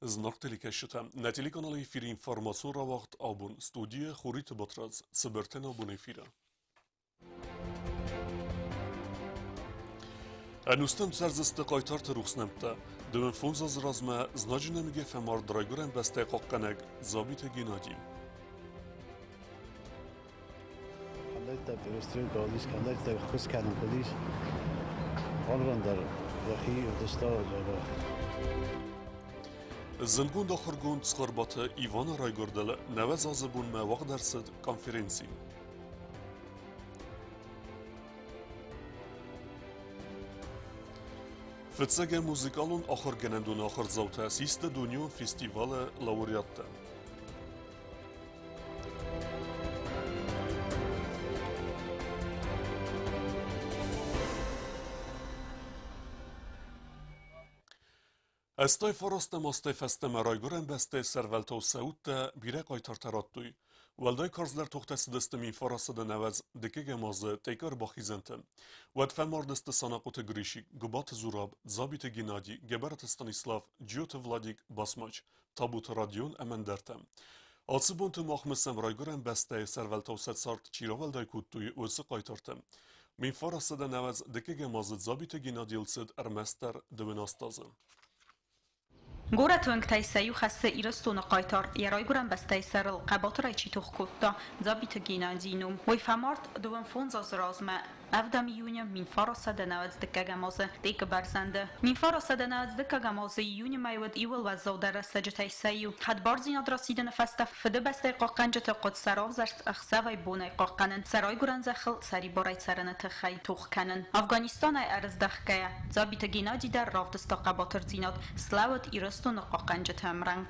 Знак телекешета. На телеканале эфир информацион ра вақт абун. Студия Хурит Батраз. Сабертен абун эфира. Анустам сарзысты қайтарты рухснамта. Дөвен фонз аз разма значинамиге фемар драйгурен бастай қаққанаг забита Геннадий. Кандайта перестройка алдис, кандайта хуз канун кадис. Алрандар яхи удоста жаба. Зынгун дахыргун цхарбата Ивана Райгордала наваз азыбун ма вақ дарсид конференции. Фитсага музыкалун ахыр генендун ахыр заута асиста дуньон фестиваля лауреатта. Esтай farastem astay festeme raygoren bestay servelta Saudta bire qaytar tarattuy. Walday karzlar toxtası destemin farasıda nevez dike gemazı teykar baxizentem. Wad femardeste sanaqote grişik, gubat zurab, zabite Gennadий, geberat Stanislav, Giota Vladik Basmaç, tabut radyon emendertem. Alsibontu mahmesem raygoren bestay servelta sart çiravelday kuttuy ölse qaytartem. Min farasıda nevez dike gemazı zabite Gennadий lsid ermester dövenastazı. Город Венктайсаю хассе ирастуна қайтар, ярай гуран бастайсар القباط райчи тухкутта, забита Геннадийнум. Вой фамарт دوان فونز از رازمه. افدام یونیا من فراسه دنوز دکگمازه دیگ برزنده. من فراسه دنوز دکگمازه یونیا میود ایول و زودر سجتای سیو. حد بارزین آدرسیدن فسته فده بسته قاقنجت قد سراغ زرت اخسه وی بونه قاقنن. سرای گران زخل سری برای سرنه تخی توخ کنن. افغانستان ای ارز دخکه. زابیت گینادی در رافدستا قباطر زیناد. سلاوت ایرستون قاقنجت امرنگ.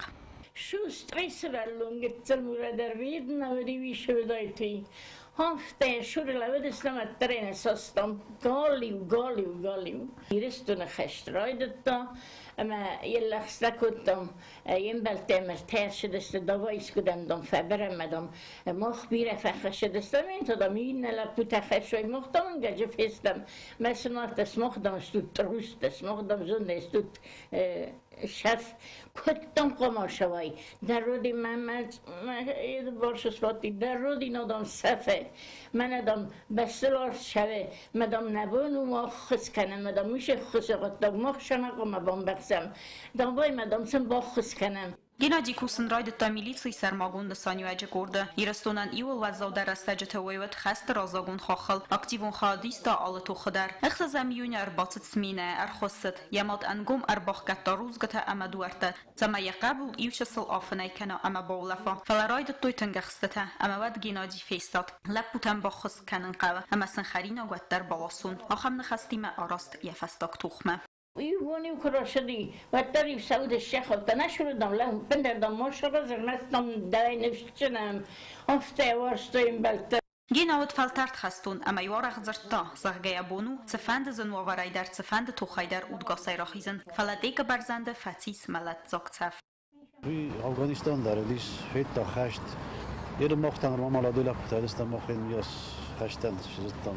شوست قیسرالونگت زلمورا در وید نوری ویشو دایتی. هفته شور لود اسلام ترین ساستم گالیو ایرستون خشت راید تا اما یه لحظه کدام یم بلته مرتر شدست دوایس کدام دم فبرم مدام مخ بیره فخر شدستم این تا دم این لپو تخشوی مختم گجه فستم مثلا تسمخ دم استود تروست تسمخ دم زنده استود شف کدام قماشوی در رودی من یه بارش سواتی در رودی نادم صفه من ادم بسلار شوه مدام نبونو ما خس کنم مدام میشه خس قطع مخ شنق و مبام بخسم دام بای مدام سم با خس کنم Геннадий Кусенрайд та милиции сармагун санюаджи горда. Ирастонан иул ваззавдар астаджата вейвет хаст разагун хахал. Активун хадиста алату хадар. Эхса замиюни арбацет смина архосет. Ямад ангум арбах гаттаруз гата амадуарта. Зама яqabul ившасыл афнай кана ама баулафа. Фаларайд тойтан гахстата. Ама вад Геннадий фестат. Лапутан бахс канан قوا. اما سنخرین گوتر بالاسون. آخم نخستیم آراست یفستاک توخمه. ایوانی کراشدی و تری سعود الشیخ و تنشردم لهم بندردم ماشرا زرمستم دوای نفشتنم هفته وارستیم بلتر گیناوت فلترت خستون اما یوارخ زرتا زغگه بونو زفند زنوارای در زفند توخای در اودگاسای راخیزن فلدیک برزنده فتیس ملت زاکتف وی افغانستان داره دیش فیت تا خشت یه مختن رو مالادو لپتالستم مخین یاس خشتن شزتم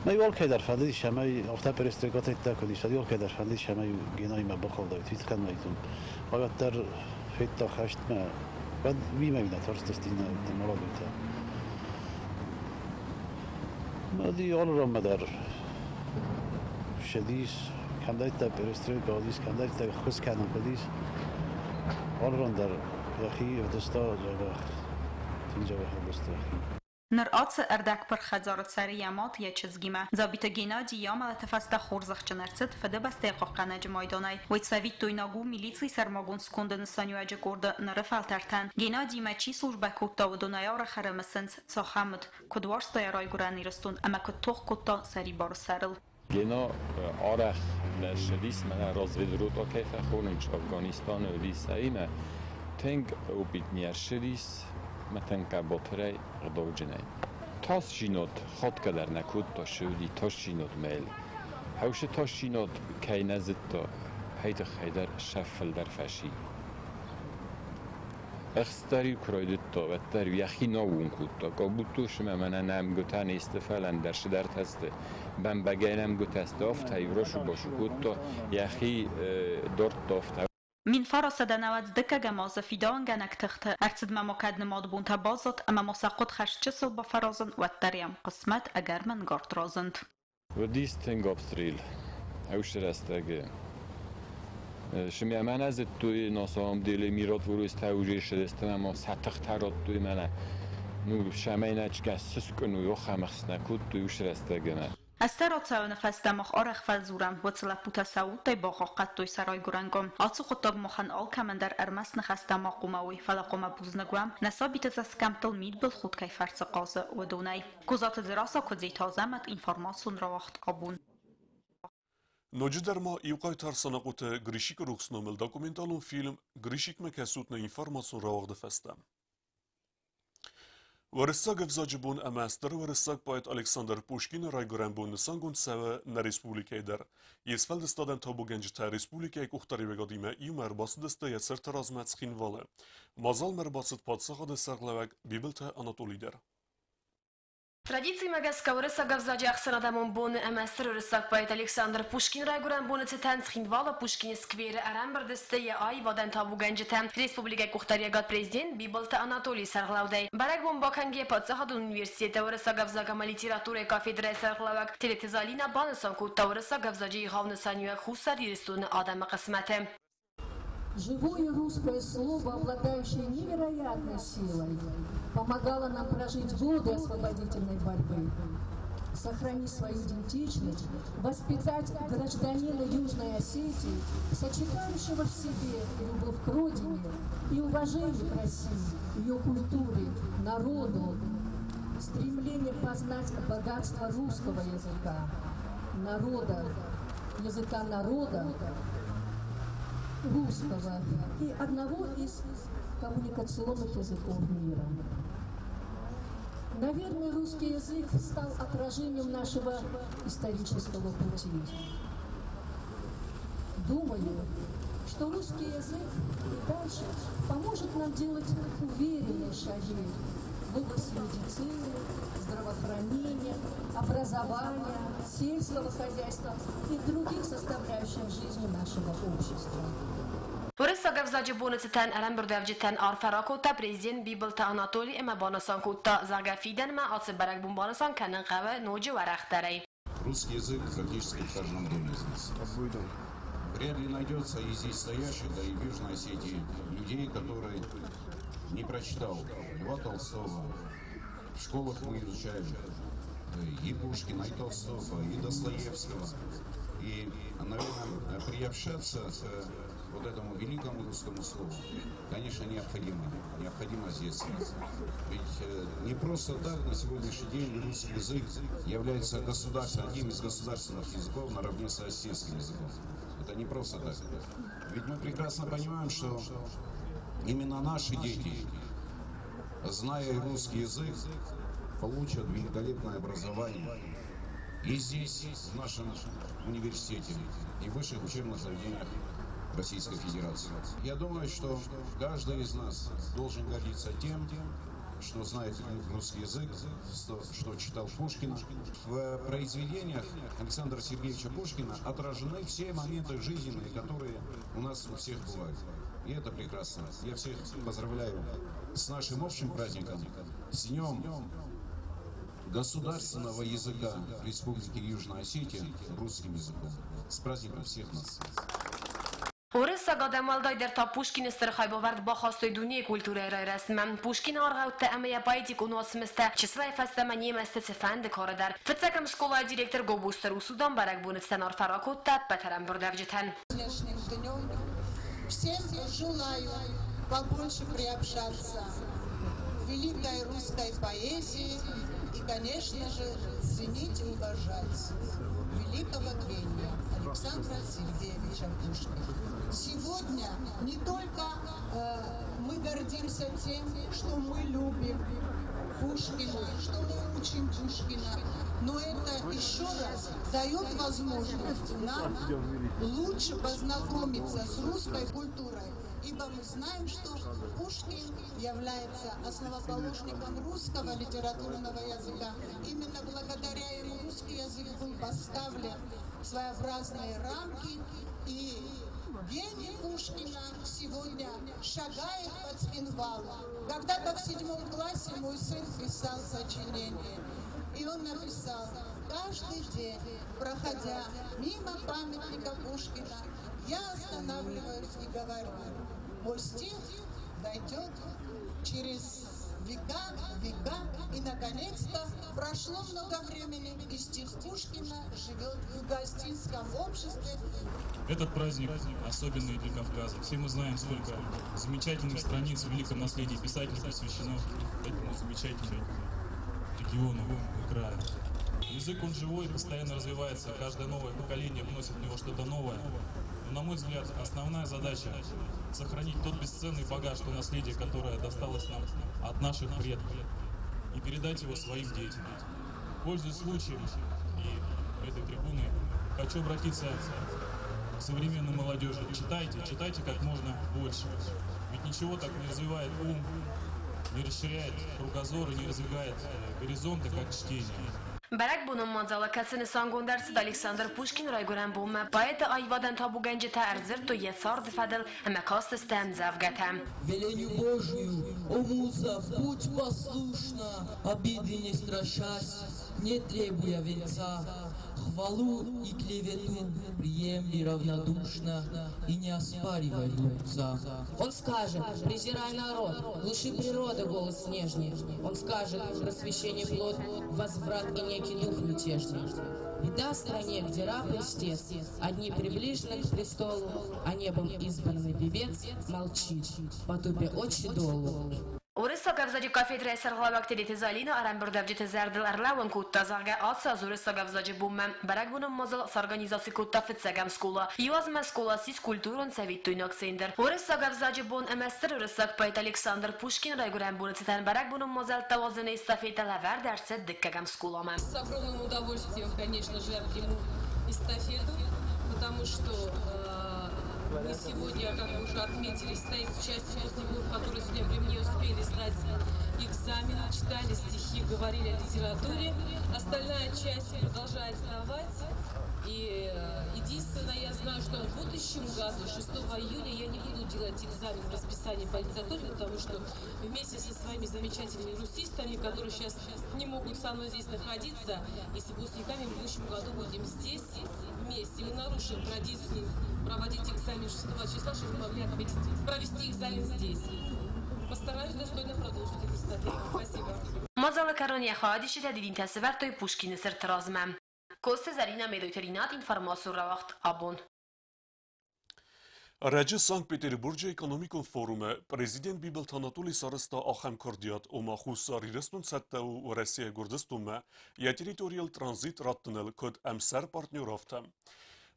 ما يقول كده فادي شماي أفتح بريستريكات تاكل شدي يقول كده فادي شماي جيناي ما بخل ده تيت كان ما يتون أكتر في تخشت ما بعد ما يبدأ ترستستينا تمرد بتاع ما دي أول رم دار شديس كان ده تا بريستريكات ديس كان ده تا خس كانوا بديس أول رم دار يا أخي ودستا جابه تيجي جابه دستا نرآت اردک پر خزارت سر یامات یه چزگیمه زابیت گینادی یامل تفسته خورزخ چنرسد فده بسته قاقنج مایدانای ویت سویت تویناگو میلیتسی سرماگون سکوندن سانیواج گرده نرفال ترتن گینادی مچی سلوش بکوتا و دونایار خرمسنس ساخمد کدوارستا یارای گرانی رستون اما کتوخ کتا سری بار سرل گینا آرخ شدیس من رازوید روتا کیف خوننچ افغانستان و دیسایمه تنگ او بیت میر شدیس متن کباتره غداو جنای تاس جینات خود کدر نکود تا شودی تاس جینات میل هوش تاس جینات کی نزد تا هیت خیدر شفل در فشی اخستری کراید تا و تر یخی ناون کود تا کابوتوش من نم گتن استفالن در شدرت هسته بم بگینم گت است آفت هیوراشو باشو کود تا یخی دارت دافت Min farasa danavat dekaga moza fidan ganak tخت أرصد ما مكاد نماد بونتا بازات أما مساقط خش جسل بفرازن والتريم قسمت أجر من قرط رازند. وديس تنقب ستريل أوش رستاجي شمی من از توی ناسام دیلی میرات وروز توجیه شده استم ما سطح ترات توی منه نو شمی نچکه سس کنو یا خمخس نکود توی وش رستاجی نه. استرات سو نفس دماغ آرخ فزورم و تلپوت سعود تای باقاقت توی سرای گرنگم آتو خطاب مخن آل کمندر ارمس نخست دماغ قماوی فلاقم بوزنگوام نسابیت از کمتل مید بل خود کی فرس قازه و دونای گذات دراسا کدی تازمت اینفرماسون را وقت قبون. Nojiderma Ivqaytar sanaqut Grishik ruxnomel dokumentalun film Grishik mekasutna informasyon ravaq defestem. ورساق افزاجبون اماستر ورساق باید الکساندر پوشکین رای گرنبون نسانگون سوه نریسپولیکای در یسفل دستادن تابو گنج تا ریسپولیکای کختاری وگادیمه ایو مرباست دسته یسر ترازمت سخین واله. مازال مرباست پادساق دستاقلوک بیبلتا آناتولی در. Традиции магазка урысага взади ахсанадамон боны эмастер урысак поэт Александр Пушкин райгуран боны цитан схинвала Пушкин сквері арамбардыстыя ай вадан табу генжетен республика кухтариягат президент Бибалта Анатолий Сарглаудай. Барак бомбаканге подсахад университета урысага взагама литература кафедра Сарглавак телетизалина банысан кутта урысага взади хавны санюя хусар юристуны адама кысматы. Живое русское слово, обладающее невероятной силой, помогало нам прожить годы освободительной борьбы, сохранить свою идентичность, воспитать гражданина Южной Осетии, сочетающего в себе любовь к родине и уважение к России, ее культуре, народу, стремление познать богатство русского языка, языка народа, русского и одного из коммуникационных языков мира. Наверное, русский язык стал отражением нашего исторического пути. Думаю, что русский язык и дальше поможет нам делать уверенные шаги в области медицины, здравоохранения, образования, сельского хозяйства и других составляющих жизни нашего общества. ورساق افزاج بونتتن ارم بردفجتن آرفراکوتا پریزیدنت بیبلتا آناتولی اما بانسان کوتا زاگافیدن ما آتس برک بون بانسان کنن قوه نوجه ورختره. Русский язык практически в каждом доме из нас. Вряд ли найдется и здесь стоящих, да и в Южной Осетии людей, которые не прочитал Льва Толстого. В школах мы изучаем и Пушкина, и Толстого, и Достоевского. И, наверное, приобщаться к вот этому великому русскому слову, конечно, необходимо здесь. Ведь не просто так на сегодняшний день русский язык является одним из государственных языков наравне с осетским языком. Это не просто так. Ведь мы прекрасно понимаем, что именно наши дети, зная русский язык, получат великолепное образование и здесь, в нашем университете, и в высших учебных заведениях Российской Федерации. Я думаю, что каждый из нас должен гордиться тем, что знает русский язык, что читал Пушкина. В произведениях Александра Сергеевича Пушкина отражены все моменты жизненные, которые у нас у всех бывают. И это прекрасно. Я всех поздравляю с нашим общим праздником, с Днем государственного языка Республики Южная Осетия русским языком. С праздником всех нас. ورسا قدم والدای در تا پوشکین استرخای باورد با خواستای دنیای کلتوره رای رسمم پوشکین آرغاوت اما باید یک اوناس مسته چسلای فستمانی مسته سفند کار در فتسکم школа директор Гобустер у Судан барак бунетстен арфаракот тат патерам бурдавжитен. Всем желаю побольше приобщаться к великой русской поэзии и, конечно же, ценить и уважать великого гения Александра Сергеевича Пушкина. Сегодня не только мы гордимся тем, что мы любим Пушкина, что мы учим Пушкина, но это еще раз дает возможность нам лучше познакомиться с русской культурой, ибо мы знаем, что Пушкин является основоположником русского литературного языка. Именно благодаря ему русский язык был поставлен в своеобразные рамки, и гений Пушкина шагает по Цхинвалу. Когда-то в 7 классе мой сын писал сочинение, и он написал: каждый день, проходя мимо памятника Пушкина, я останавливаюсь и говорю: мой стих дойдет через века, и наконец-то прошло много времени, и стих Пушкина живет в гостинском обществе. Этот праздник особенный для Кавказа. Все мы знаем, сколько замечательных страниц в великом наследии писателей посвящено этому замечательному региону и краю. Язык, он живой, постоянно развивается, каждое новое поколение вносит в него что-то новое. Но, на мой взгляд, основная задача — сохранить тот бесценный багаж, то наследие, которое досталось нам от наших предков, и передать его своим детям. Пользуясь случаем и этой трибуны, хочу обратиться к современной молодежи. Читайте как можно больше. Ведь ничего так не развивает ум, не расширяет кругозор и не раздвигает горизонты, как чтение. برک بونم مانزالا کسین سانگون درسد الکساندر پوشکین رای گرن بوم باید آیوادن تابو گنج تا ارزر تو یه سارد فدل اما کاست استم زفگتم Велению Божию, о муза, будь послушна, обиды не страшась, не требуя венца, хвалу и клевету приемли равнодушно и не оспаривай глупца. Он скажет: презирай народ, лучше природа голос нежный. Он скажет: просвещение плод, возврат и некий дух мятежный. Беда в стране, где раб и льстец, одни приближены к престолу, а небом избранный певец молчит, потупя очи долу. Урissa gavzaji kafedre serglavakti detizalina aram burdavjit zerdil arlawan kutta zarga atsa urissa gavzaji bumman barak bunun mazal sarganizaci kutta fitsagam skola yoz maskola sis kulturun savittuinak sender urissa gavzaji bun emester urissa payt Alexander Pushkin rayguran bunititan barak bunun mazal tawazun estafeta lavar derse dikkagam skolama. С огромным удовольствием, конечно же, приму эстафету, потому что мы сегодня, как вы уже отметили, стоит часть выпускников, которые сегодня при мне успели сдать экзамен, читали стихи, говорили о литературе. Остальная часть продолжает сдавать. И единственное, я знаю, что в будущем году, 6 июля, я не буду делать экзамен в расписании по литературе, потому что вместе со своими замечательными русистами, которые сейчас не могут со мной здесь находиться, и с выпускниками в будущем году будем здесь вместе. Мы нарушим традицию проводить экзамен 6 числа, чтобы мы могли провести экзамен здесь. Постараюсь достойно продолжить эту статью. Спасибо. Mazal karoni خواهدیش تدیدین تصور توی پوشکین سر ترازمم. کوست زرینه میدویترینات اینفرماسیون را وقت آبون. Rəcə Sankt-Peterburgca Ekonomikon Forumu Prezident Bibel Tanatuli Sarısta axam kordiyat o maxusa Rirestun Səttəu və Rəsiyə Gürcüstanma ya teritorial tranzit rattınıl kod əmsər partnyoravtam.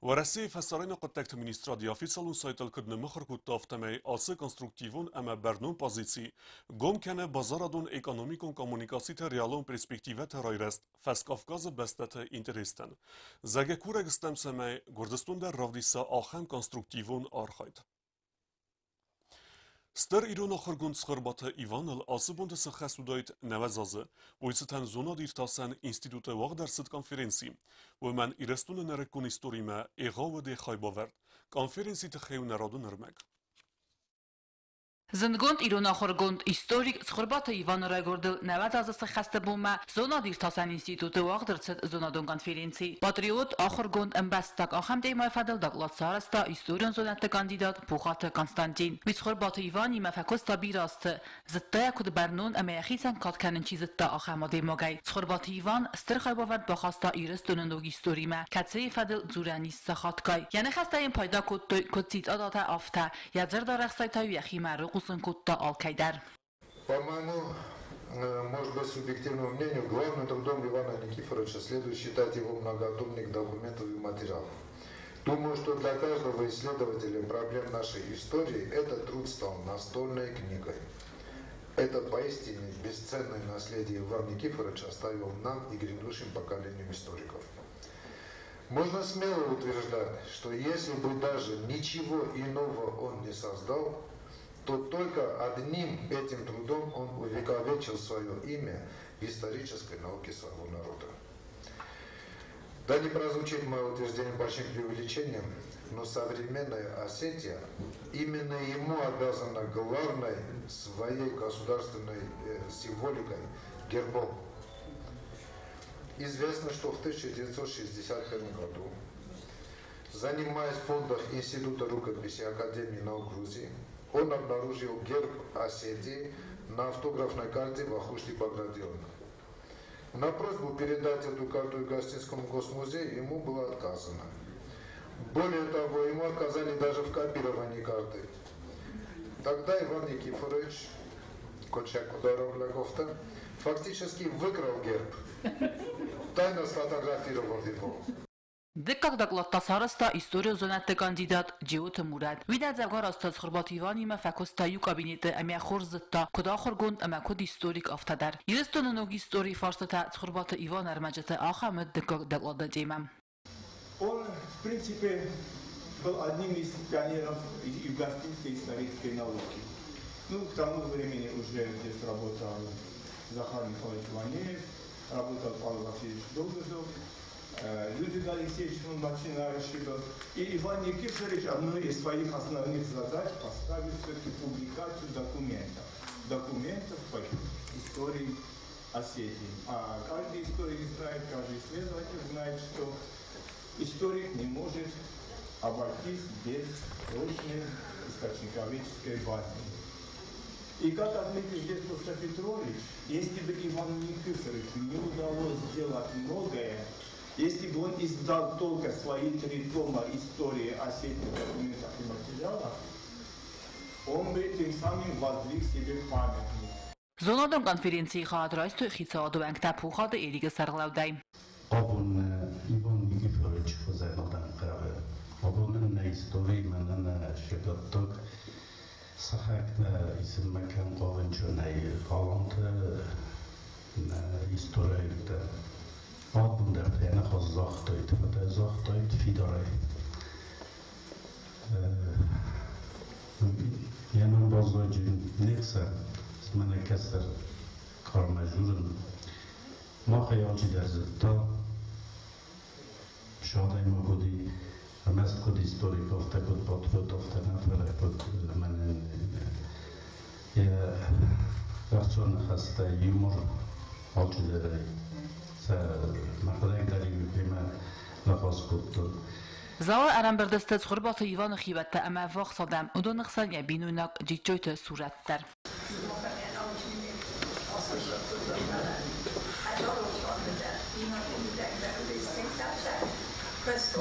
و رسی فسرین قطعت منیسترادی افیسالون سایتل کدن مخر کود افتمی آسه کنسترکتیون اما برنون پازیسی گم کنه بازاردون اکونومیکون کمونیکاسی ریالون پرسپکتیوت رایرست فس کافکاز بستت اینترستن زگه کورگ استم سمی گردستون در راودیسا آخم کنسترکتیون آرخاید. Stër Iron axërgund sxërbatë Ivanëll asëbund të së xesudojt në vezazë, ujësëtën zona dirtasen institute vagdërësët konferenci, vëmen i restunë në rekun istorime e gavë dhe xajbavert, konferenci të xeju në radë nërmek. Zëndgond Ironախորգոնդ историк սխրբաթը Իվան Ռայգորդել նավատազը խստը բումը զոնադիր տասան ինստիտուտը վաղդրցët զոնադոն կոնֆերենցի Պատրիոտ ախորգոնդ ըմբաստակ ախամ դեյմայ ֆադել դակլատ սարստա իստորիոն զոնատը կանդիդատ Փուխաթը Կոնստանտին Վից սխրբաթը Իվան իմա ֆակոստա բիրաստը զտտայա կուդ բերնուն ամեախիցան կատքաննչի զտտա ախամա դեմոգայ սխրբաթը Իվան ստր խայբավարդ բախաստա իրստոննդոգ իստորիմա կացեի ֆադել ձուրանիս սախատկայ յանը խստային պայդա կոծիտ ադատա ավթա յաձր դարախստայթայու яхимару По моему, может быть, субъективному мнению, главным трудом Ивана Никифоровича следует считать его многотомных документов и материалов. Думаю, что для каждого исследователя проблем нашей истории этот труд стал настольной книгой. Это поистине бесценное наследие Иван Никифорович оставил нам и грядущим поколениям историков. Можно смело утверждать, что если бы даже ничего иного он не создал, то только одним этим трудом он увековечил свое имя в исторической науке своего народа. Да не прозвучит мое утверждение большим преувеличением, но современная Осетия именно ему обязана главной своей государственной символикой – гербом. Известно, что в 1961 году, занимаясь в фондах Института рукописи Академии наук Грузии, он обнаружил герб Осетии на автографной карте в Ахушти-Багратионе. На просьбу передать эту карту Гостинскому госмузею ему было отказано. Более того, ему отказали даже в копировании карты. Тогда Иван Никифорович, Кочак-Кударов-Лагофта, фактически выкрал герб, тайно сфотографировал его. Դեկակ դակլատասարստա իստորիո զոնատե կանդիդատ ջիոթը մուրad վիդաձագար աստած խրբաթիվանի մը ֆակոստայու կաբինետը ամիախոր զտա կոդախորգոն ամակոդ իստորիկ ավտադար իրստոնը նոգ իստորի ֆարստա խրբաթը Иван Армаджата ахамед декак даклада ջեյմամ Он, в принципе, был одним из пионеров югославской исторической науки. Ну, к тому времени уже здесь работал Захар Михайлович Ванеев, работал Павел Васильевич Долгозов, Людвиг Алексеевич Мачина Рашидов. И Иван Никифорович одной из своих основных задач поставил все-таки публикацию документов по истории Осетии. А каждый историк знает, каждый исследователь знает, что историк не может обойтись без точной источниковедческой базы. И как отметил здесь Коста Петрович, если бы Ивану Никифоровичу не удалось сделать многое, если бы он издал только свои 3 тома истории Осетии, документов и материалов, он бы тем самым воздвиг себе памятник. Զոնադոն կոնֆերենցիի խաղադրայստույ խիցաղադուանք տապուխադը էրիգը սարղլավդայ Abun Ivan Nikiforovic hozzáadottan kráve. Abun ne истории мене шекатток сахакна исем мекан ковенчонай аланты историята. Abun der tena хозахтойт, фата захтойт фидарай. Янон базлоджин некса мене кесер кармажурн. ما خیالچی در زدتا شادای ما بودی همست کد هیستوریک افته کد پاتفوت افته نفره کد من یه وقتون خسته یومور حالچی داره مخدای داری بپیمه لخواست کد زاوی ارم بردسته خربات ایوان خیبته اما وقت صدم اون دو نقصان یا بینونک جیجویت صورت در Questo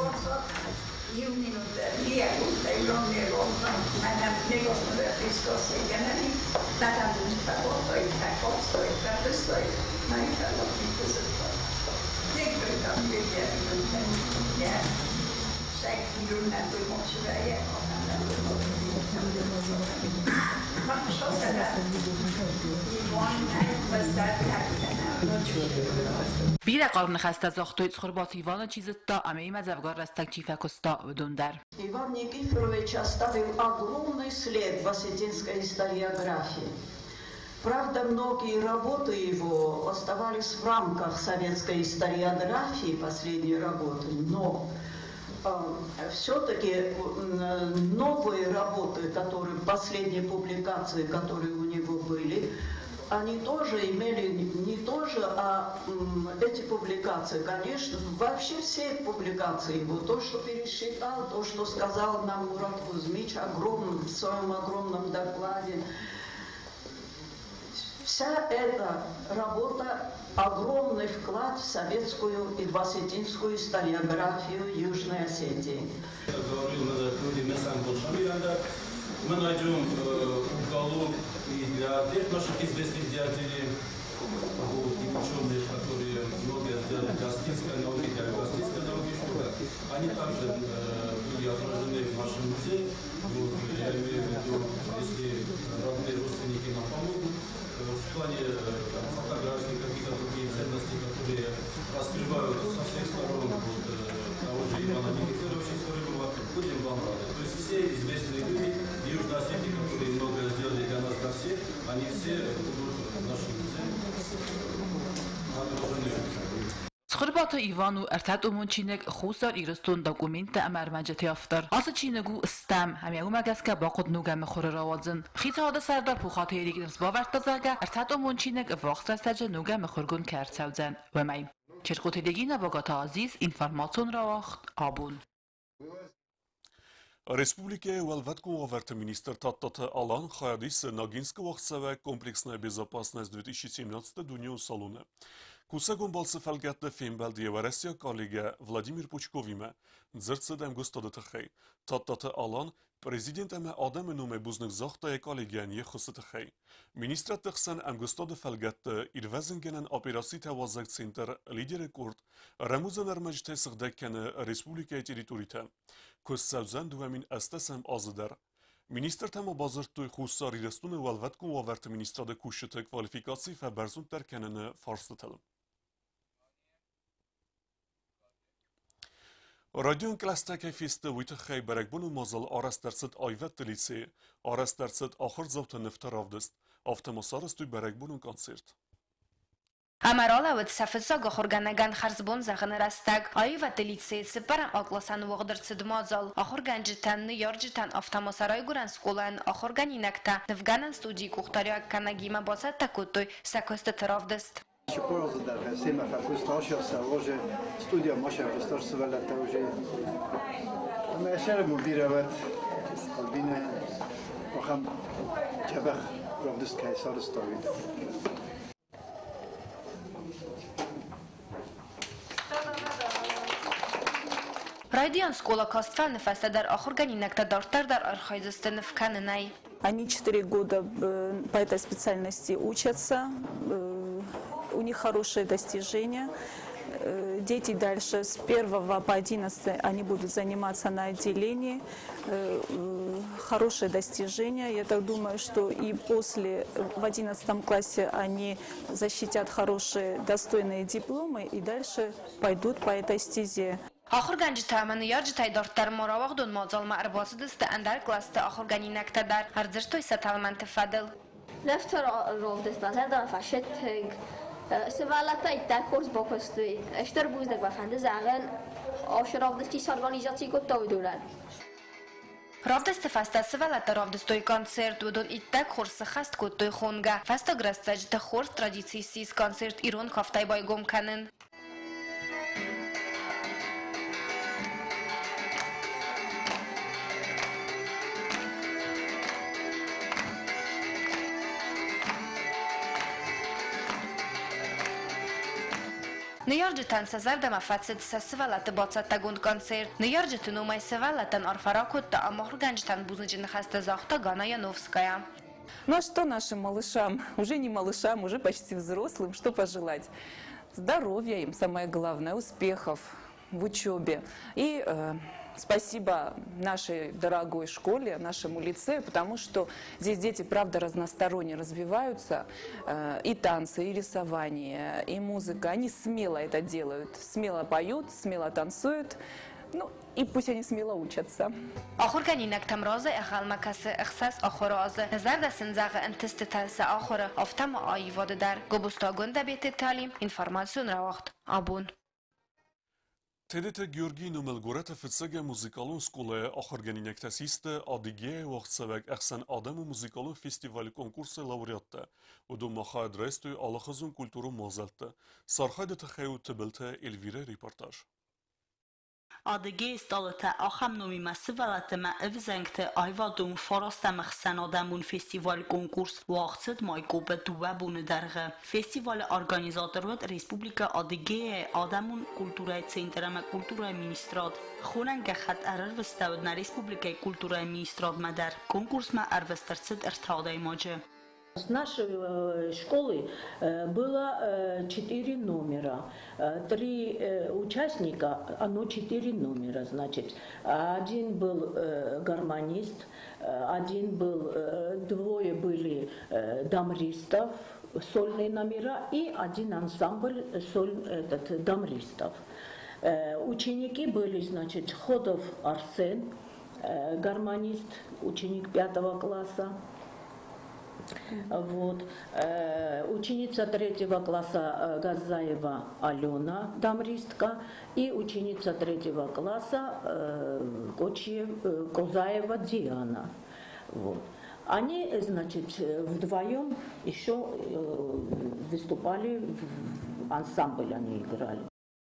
io un minuto lì a tutta il nome Roma, ma la negozio del discorso di Ganani, da tanto di fatto e da costo e da questo e mai fatto di questo. Dentro il cambio di anni, sai che non ha due moci da ma ciò sarà di buona بیره قرن خسته زاختویت خربات ایوان چیزتا امی مزفگار رستک چیفه کستا بدون در Иван Никифорович оставил огромный след в осетинской историографии. Правда, многие работы его оставались в рамках советской историографии, последние работы, но все-таки новые работы, которые, последние публикации, которые у него были, они тоже имели, не тоже, а эти публикации, конечно, вообще все публикации его, то, что пересчитал, то, что сказал нам Мурат Кузьмич в своем огромном докладе, вся эта работа огромный вклад в советскую и в осетинскую историографию Южной Осетии. Мы найдем уголок и для тех наших известных деятелей, и ученых, которые многие сделали для осетинской науки, для югославской науки. Они также были отражены в нашем музее. Я имею в виду, если родные родственники нам помогут, в плане фотографий, каких-то других ценностей, которые раскрывают со всех сторон того же Ивана Никифоровича Сорокова, будем вам рады. То есть все известные люди в Южной Осетии, которые многое сделали для нас, для всех, они все в нашем музее отражены. Սխրբաթը Իվանու Արտատ Օմոնչինեկ խուսար իրստուն դոկումենտը ամարմաջეთი ավտար։ Ասը չինեգու ստամ համյաղու մագասկա բաղոտ նուգամը խորորավազն։ Խիցը հոդը սարդա փուխաթը երիկնս բավարտազագա Արտատ Օմոնչինեկ վաղստասաջը նուգամը խորգուն կերցավձան։ Վեմայ։ Չերկոթեդեգինը բոգաթա ազիզ ինվարմացիոն ռավախտ աբուն։ Республикия Уэльватку оверта министр Таттата Алан Хаядис Ногинского вахтсовая комплексная безопасность 2017 Дунью Салуна. Кусагон балсы фалгатта фембалдия варасия коллега Владимир Пучковима дзырцедам густадата хей. Таттата Алан президент ама адам нуме бузных захта коллегиан ехусата хей. Министр Тахсан амгустада фалгатта ирвазенгенен операции тавазак центр лидер курд Рамузан армажте сагдакканы республика территорита. Көссәүзән дуамин әстәсәм азыдар. Министр тәмә базыртуй хуссар ирестуны валваткун ваверты министрада кушыты квалификации фә бәрзун тәркәнені фарслытылым. Радион класста кайфисты витахай баракбуну мазал арастарсыт айват лице, арастарсыт ахыр завты нефтаравдыст, автомасарыстуй баракбуну концерт. Ամարալավդ սաֆեցագ ախորգանական խարզբոն զաղն ռաստակ այվատ լիցեյցը պարամ ակլասան ուղդրցը դմազալ ախորգանջտան նյորջտան ավտամասարայ գուրան սկոլան ախորգանինակտա նվգանան ստուդի կուղտարյակ կանագիմա բացատ տակոտոյ սակոստը տրավդստ Шикороза да сема факусташия савоже студия маша гостарствовала тоже. Мы еще мудировать Альбина вахам чабах равдская сарстовид. Радион школа Костфан фасадар охорганинакта дартардар архайзыстын вканынай. Они 4 года по этой специальности учатся. У них хорошие достижения. Дети дальше с 1 по 11 они будут заниматься на отделении. Хорошие достижения. Я так думаю, что и после в 11 классе они защитят хорошие, достойные дипломы и дальше пойдут по этой стезе. Ախորգանջտամանը երջտայ դորտար մորավաղդուն մոծալմա արբոցդստը անդար կլաստը ախորգանինակտա դար արձրտոյ սատալման տվադել Լեվտոր ռոլդես բազարդան ֆաշետ սվալատա իտակ խորս բոքոստուի էշտեր բուզդեք բախանդը զաղեն աշրավդստիս օրգանիզացի գոտով դուրան Ravdeste fasta svelata ravdestoi koncert udon ittak horsa khast kotoi khonga fasta grastajta hors tradiciysiz koncert iron haftay baygom kanin Նյարջտան սազարդամա ֆացետ սասվալատը բացատագունդ կոնցերտ, նյարջտն ումայ սվալատան արֆարակոտта ամորганջտան բուզնջն խաստը զախտա Ганаяновская. Ну а что нашим малышам, уже не малышам, уже почти взрослым, что пожелать? Здоровья им, самое главное, успехов в учебе. И спасибо нашей дорогой школе, нашему лицею, потому что здесь дети, правда, разносторонне развиваются. И танцы, и рисование, и музыка. Они смело это делают. Смело поют, смело танцуют. Ну, и пусть они смело учатся. Охорганинак тамразы ахалмакасы ахсас охоразы. Назардасın zağı ентестетасы охора автама айваdıдар. Gobustagın da beti talim, информацион равахт. Абун. Тедете Георгий Номелгорета фитсеге музыкалун скуле охорганинек тасисте адиге вахтсевек ахсан адаму музыкалун фестиваль конкурсы лауреатта. Удум махад рестуй алахазун культуру мазалта. Сархайда тахею тебелте Эльвира репортаж. Adege stalata axam nomi masıvalata ma evzengte ayvadum farasta mxsan adamun festival konkurs vaqtsid maykobe duwabun dargı. Festival organizatorot Respublika Adege adamun kulturay centrama kulturay ministrad. Xonanga xat arar vstavd na Respublika kulturay ministrad madar. Konkurs ma arvestarsid irtaday maje. С нашей школы было 4 номера, 3 участника, оно 4 номера, значит. Один был гармонист, двое были дамристов, сольные номера и один ансамбль дамристов. Ученики были, значит, Ходов Арсен, гармонист, ученик 5 класса. Вот. Ученица 3 класса Газаева Алена, дамристка, и ученица 3 класса Козаева Диана. Вот. Они, значит, вдвоем еще выступали, в ансамбль они играли.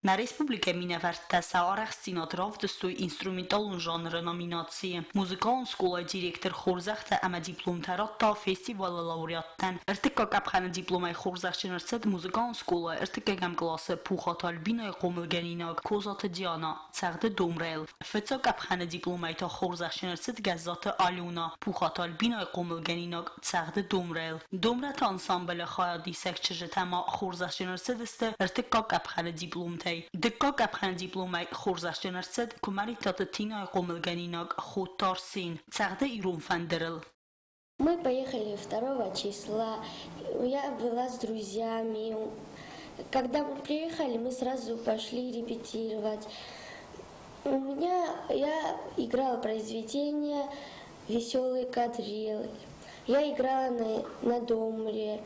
Na Respublikę Minəvərddə araq sinatrov dստույinstrumental janrı nominasiya. Muzikal skola direktor Xorzaxtə əmə diplom təratda festival laureatdan. İrtika qəbxanə diplomay Xorzaxçınırsıd muzikal skola irtika qəm klası Puxatal binay qomulgəninaq Kozatı Diana çəğdə Domrel. Fıça qəbxanə diplomay ta Xorzaxçınırsıd Gəzzatı Aluna Puxatal binay qomulgəninaq çəğdə Domrel. Domrat ansamblə xayadi səkçıcı təma Xorzaxçınırsıd istə irtika qəbxanə diplom Դկա կապխան դիպլոմայ Խորզաշջանարցեդ կումարի տատտինա կոմելգանինակ խոտարսին ցաղդե իրուն фандерл. Мы поехали 2 числа. Я была с друзьями. Когда мы приехали, мы сразу пошли репетировать. Я играла произведение «Веселый кадриль». Я играла на домре.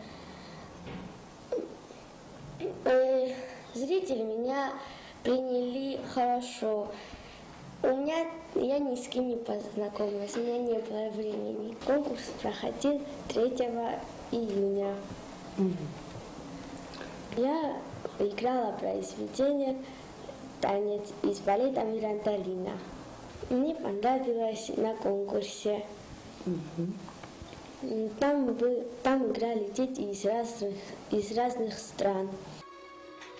Зрители меня приняли хорошо. Я ни с кем не познакомилась, у меня не было времени. Конкурс проходил 3 июня. Я играла произведение «Танец» из балета Мирандолина. Мне понравилось на конкурсе. Там играли дети из разных стран.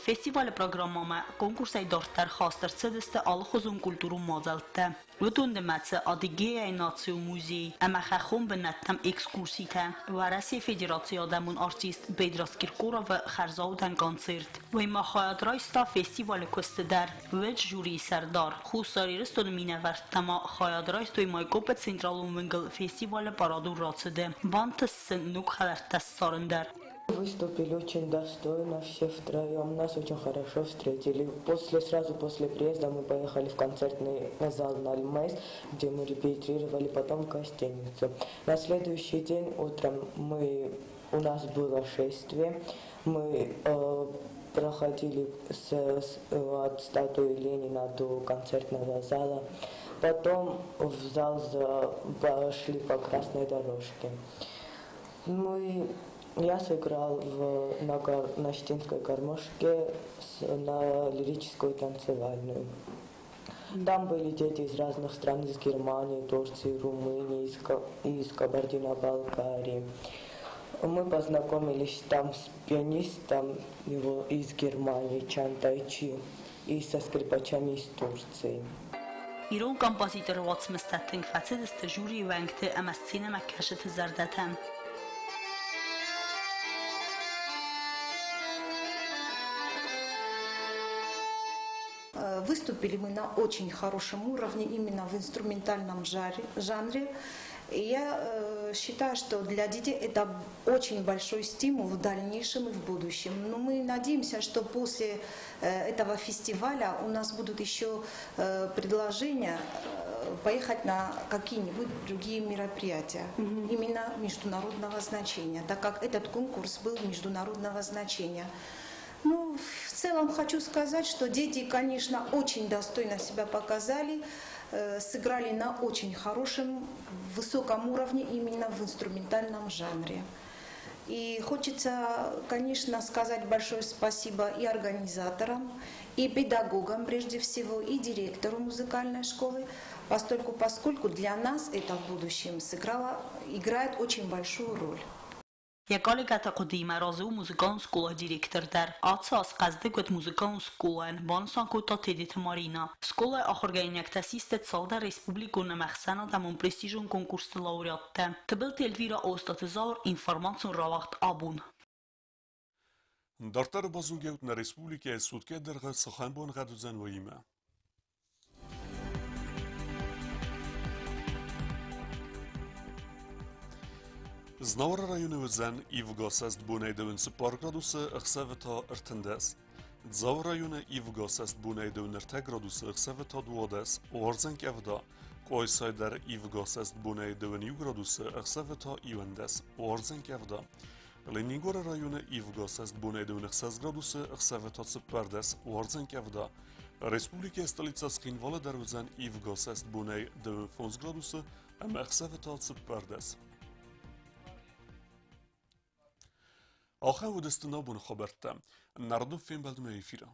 Festival programmama konkursay dortar xastırçıdıstı alıxuzun kulturu mazaltı. Vütün deməçə Adıgeya Nasiyon Muzeyi əməxə xun bənətəm ekskursiytə və Rəsiya Federasiyadəmun artist Bedras Kirkorova xərzavdən konsert. Və məxayadraysta festivalı köstədər və juri sərdar. Xusarırıstonu minəvərtəmə xayadraystoy maykopet Centralun Vengel festivalı paradur ratsıdı. Bantısın nuk xəvərtəs sarındər. Выступили очень достойно, все втроем, нас очень хорошо встретили. Сразу после приезда мы поехали в концертный зал на Альмейс, где мы репетировали, потом в гостиницу. На следующий день утром у нас было шествие, мы проходили от статуи Ленина до концертного зала, потом в зал пошли по красной дорожке. Я сыграл на Щетинской гармошке на лирическую танцевальную. Там были дети из разных стран, из Германии, Турции, Румынии, из Кабардино-Балкарии. Мы познакомились там с пианистом из Германии, Чан Тайчи, и со скрипачами из Турции. Իրոն կամպազիտորված մստատենք վացեդստը ժուրի վանգտը ամասցինը մակաշըտ զարդատան. Выступили мы на очень хорошем уровне, именно в инструментальном жанре. И я считаю, что для детей это очень большой стимул в дальнейшем и в будущем. Но мы надеемся, что после этого фестиваля у нас будут еще предложения поехать на какие-нибудь другие мероприятия, именно международного значения, так как этот конкурс был международного значения. Ну, в целом хочу сказать, что дети, конечно, очень достойно себя показали, сыграли на очень хорошем, высоком уровне именно в инструментальном жанре. И хочется, конечно, сказать большое спасибо и организаторам, и педагогам прежде всего, и директору музыкальной школы, поскольку для нас это в будущем играет очень большую роль. Եկալի կատակոդիմը ռազու մուզիկան սկոլա դիրեկտոր դար, ացա ասկազդը գոտ մուզիկան սկոլան, բանսան կոտա տեդիտ մարինա. Սկոլա ախորգայինակ տասիստը ծալդա ռեսպուբլիկոնը մախսանա դամոն պրեստիժոն կոնկուրսը լաուրյատտը. Տբել տելվիրա ոստատզար ինվարմացուն ռավաղտ աբուն. Դարտարը բազուգեութ նա ռեսպուբլիկայ սուտկե դրղը սխանբոն ғադուզան ոյիմը. Znavara rayonu özən İvqasəst bunaydıvınsı parqradusı ıqsavıta ırtındas. Dzau rajone Ivgos est bunei de 1 gradusy chseveta duodes, orzenk evda, Koysayder Ivgos est bunei de 1 gradusy chseveta iwendes, orzenk evda. Leningora rajone Ivgos est bunei de 1 gradusy chseveta cyperdes, orzenk evda. Respublike stolica Skinvole derwzen Ivgos est bunei de 5 gradusy, chseveta cyperdes. آخر ودستنا بون خبرته نردو فیلم بلدمه ایفیره